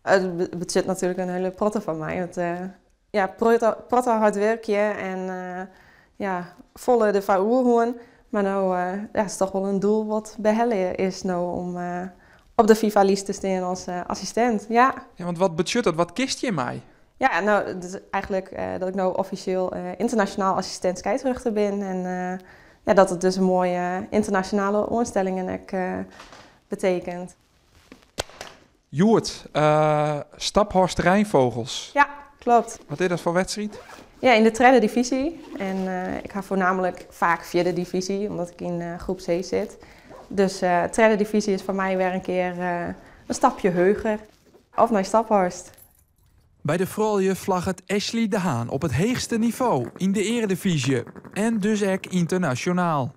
Het betreft natuurlijk een hele protte van mij. Protte hard werken en volle de vrouwen. Maar nou is het toch wel een doel wat behellen is nou om op de FIFA-lijst te staan als assistent. Ja. Ja, want wat betreft dat? Wat kist je in mij? Ja, nou, het is eigenlijk dat ik nou officieel internationaal assistent scheidsrechter ben. En dat het dus een mooie internationale instellingen betekent. Joert, Staphorst Rijnvogels. Ja, klopt. Wat is dat voor wedstrijd? Ja, in de derde divisie. En ik ga voornamelijk vaak vierde divisie, omdat ik in groep C zit. Dus derde divisie is voor mij weer een keer een stapje hoger. Of naar Staphorst. Bij de vrouwen vlagget Ashley de Haan op het hoogste niveau in de eredivisie en dus ook internationaal.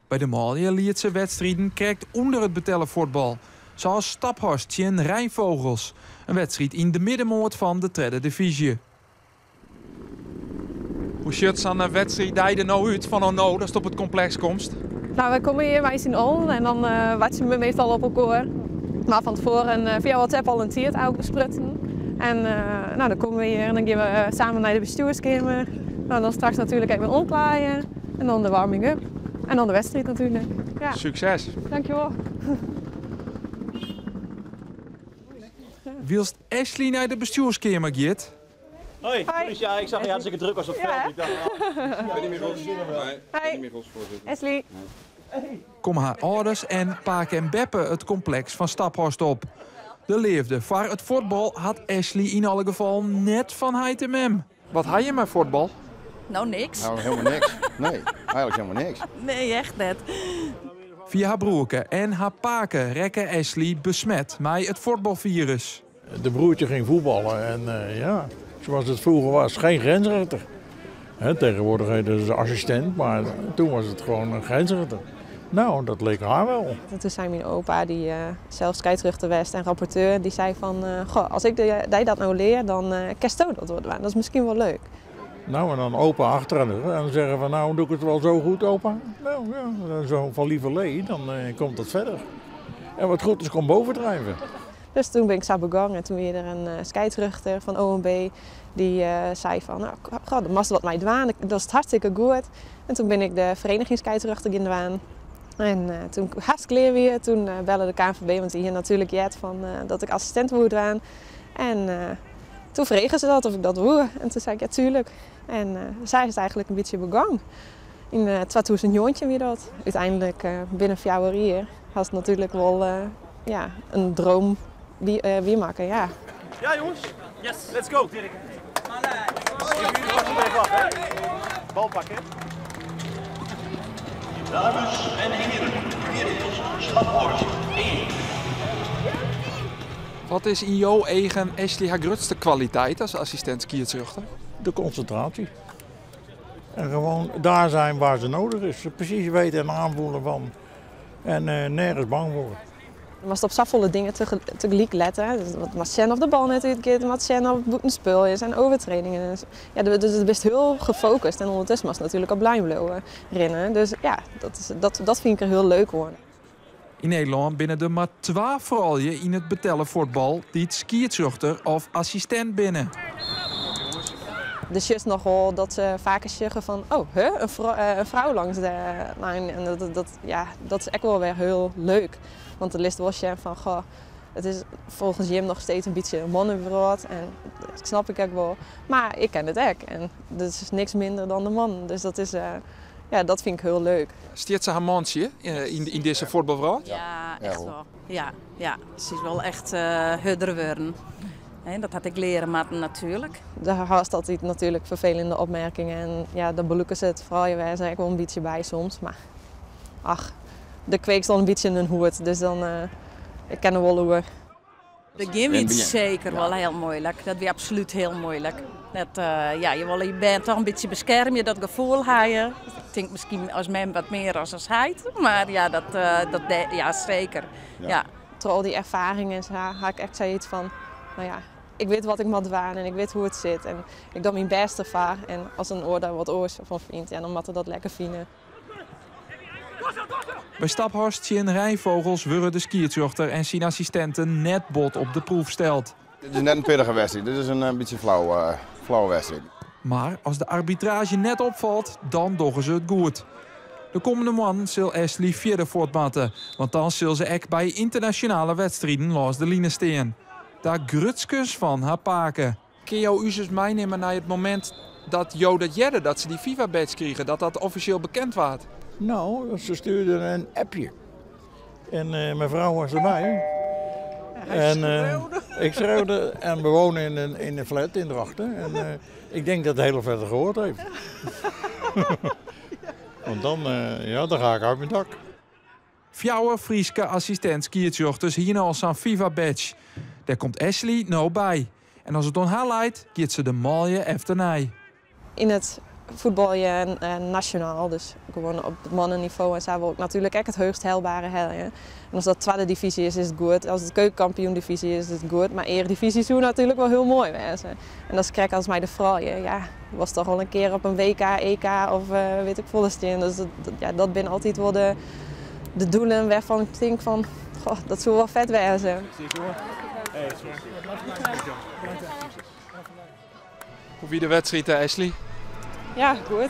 Bij de mannen liet ze wedstrijden krijgt onder het betellen voetbal, zoals Staphorst tegen Rijnvogels, een wedstrijd in de middenmoot van de derde divisie. Hoe ziet zo'n wedstrijd die er nou uit van dat het op het complex komt? Nou, wij komen hier meestal al en dan watsen we meestal op elkaar. Maar van tevoren via WhatsApp al een tiert uitgesprutsen. En dan komen we hier en dan gaan we samen naar de bestuurskamer. Nou, dan straks natuurlijk even omklaaien en dan de warming-up. En dan de wedstrijd natuurlijk. Ja. Succes! Dankjewel. Wilst Ashley naar de bestuurskamer gaat? Hoi. Dus ja, ik zag je hartstikke druk was op veld. Ik dacht, Ashley. Kom haar ouders en Paak en Beppe het complex van Staphorst op. De leefde voor het voetbal had Ashley in alle geval net van heit en mem. Wat had je met voetbal? Nou, niks. Nou, helemaal niks. Nee, eigenlijk helemaal niks. Nee, echt net. Via haar broerke en haar paken rekken Ashley besmet met het voetbalvirus. De broertje ging voetballen en zoals het vroeger was, geen grensrechter. Tegenwoordig heet het assistent, maar toen was het gewoon een grensrechter. Nou, dat leek haar wel. En toen zei mijn opa, die zelf scheidsrechter was en rapporteur, die zei van... als ik dat nou leer, dan kerst dat worden. Dat is misschien wel leuk. Nou, en dan opa achteraan en dan zeggen van, nou, doe ik het wel zo goed, opa? Nou ja, dan zo van lieverlee, dan komt het verder. En wat goed is, kom bovendrijven. Dus toen ben ik zo begonnen en toen weer er een scheidsrechter van OMB die zei van, nou, dat mag wat mij doen, dat is hartstikke goed. En toen ben ik de verenigingsscheidsrechter in de waan. En toen hartstikke weer, toen belde de KNVB, want die hier natuurlijk jet van dat ik assistent moet doen. En toen vregen ze dat of ik dat wil. En toen zei ik, ja, tuurlijk. En zij is het eigenlijk een beetje begonnen. In 2009 weer dat. Uiteindelijk binnen 4 jaar hier was het natuurlijk wel een droom wie maken, ja. Ja jongens, yes, let's go. Dirk. Bal pakken. Dames en heren, Staphorst 1. Wat is in jouw eigen Ashley haar grootste kwaliteit als assistent scheidsrechter? De concentratie. En gewoon daar zijn waar ze nodig is. Precies weten en aanvoelen van. En nergens bang voor. Je moest op zoveel dingen tegelijk letten. Dus wat Marcien op de bal net uitgeeft, Marcien op het spul is en overtredingen. Ja, dus het is heel gefocust en ondertussen was het natuurlijk op blijven rennen. Dus ja, dat vind ik er heel leuk hoor. In Nederland binnen er maar 2 vrouwen in het betellen voetbal die het scheidsrechter of assistent binnen. Dus je is nogal dat ze vaker zeggen van, een vrouw langs de lijn. En dat is echt wel weer heel leuk. Want de list was je van, het is volgens Jim nog steeds een beetje een mannenwereld. En dat snap ik ook wel. Maar ik ken het ook. En dat is niks minder dan de man. Dus dat is, dat vind ik heel leuk. Stiert ze haar mandje in deze voetbalvrouw? Ja, echt wel. Ja. Ze is wel echt hudder worden. Dat had ik leren maken natuurlijk. Daar was altijd natuurlijk vervelende opmerkingen. En ja, dan belukken ze het vooral je er ook wel een beetje bij soms. Maar ach, de kweekt al een beetje in hun hoed. Dus dan, ik ken er wel hoe. De game is zeker wel heel moeilijk. Dat is absoluut heel moeilijk. Je bent toch een beetje beschermd, je dat gevoel hebben. Ik denk misschien als men wat meer als hij. Maar ja, dat zeker. Ja. Door al die ervaringen had ik echt zoiets van, nou ja, ik weet wat ik moet doen en ik weet hoe het zit. En ik doe mijn best ervan. En als een oor daar wat oors van vindt, dan moet dat lekker vinden. Bij Staphorst zien Rijvogels worden de skiertjochter en zijn assistenten net bot op de proef stelt. Dit is net een pittige wedstrijd. Dit is een beetje flauwe wedstrijd. Maar als de arbitrage net opvalt, dan doggen ze het goed. De komende man zal Ashley vierde voortmatten, want dan zal ze ook bij internationale wedstrijden langs de lijnen staan. Daar grutskes van haar paken. Kun je dus meenemen naar het moment dat dat ze die FIFA-badge kregen, dat officieel bekend was? Nou, ze stuurden een appje. En mijn vrouw was erbij. Ik schreeuwde en we wonen in een flat in Drachten. En ik denk dat de hele vette gehoord heeft. Want dan ga ik uit mijn dak. Fjouwer Frieske assistent skiertjochters hier al zijn FIFA-badge. Daar komt Ashley nou bij. En als het om haar leidt, giet ze de mooie efternij. In het voetbalje nationaal, dus gewoon op het mannenniveau, en zij wil ik natuurlijk echt het heugst heilbare helden. En als dat tweede divisie is het goed. Als het keukenkampioen divisie is het goed. Maar eredivisie zou natuurlijk wel heel mooi wezen. En dat is krek als mij de vrouwen. Ja, was toch al een keer op een WK, EK of weet ik veel staan. Dus dat zijn altijd wel de doelen waarvan ik denk van, goh, dat zou wel vet wezen. Hoe wie de wedstrijd, Ashley? Ja, goed.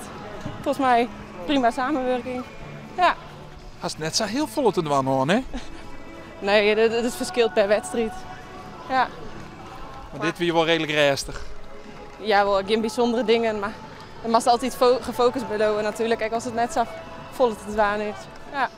Volgens mij prima samenwerking. Ja. Als het net zo heel vol te doen hoor, hè? Nee, dat is verschilt per wedstrijd. Ja. Maar dit weer wel redelijk rustig. Ja, wel geen bijzondere dingen, maar er mag altijd gefocust blijven natuurlijk. Kijk, als het net zo vol te doen is. Ja.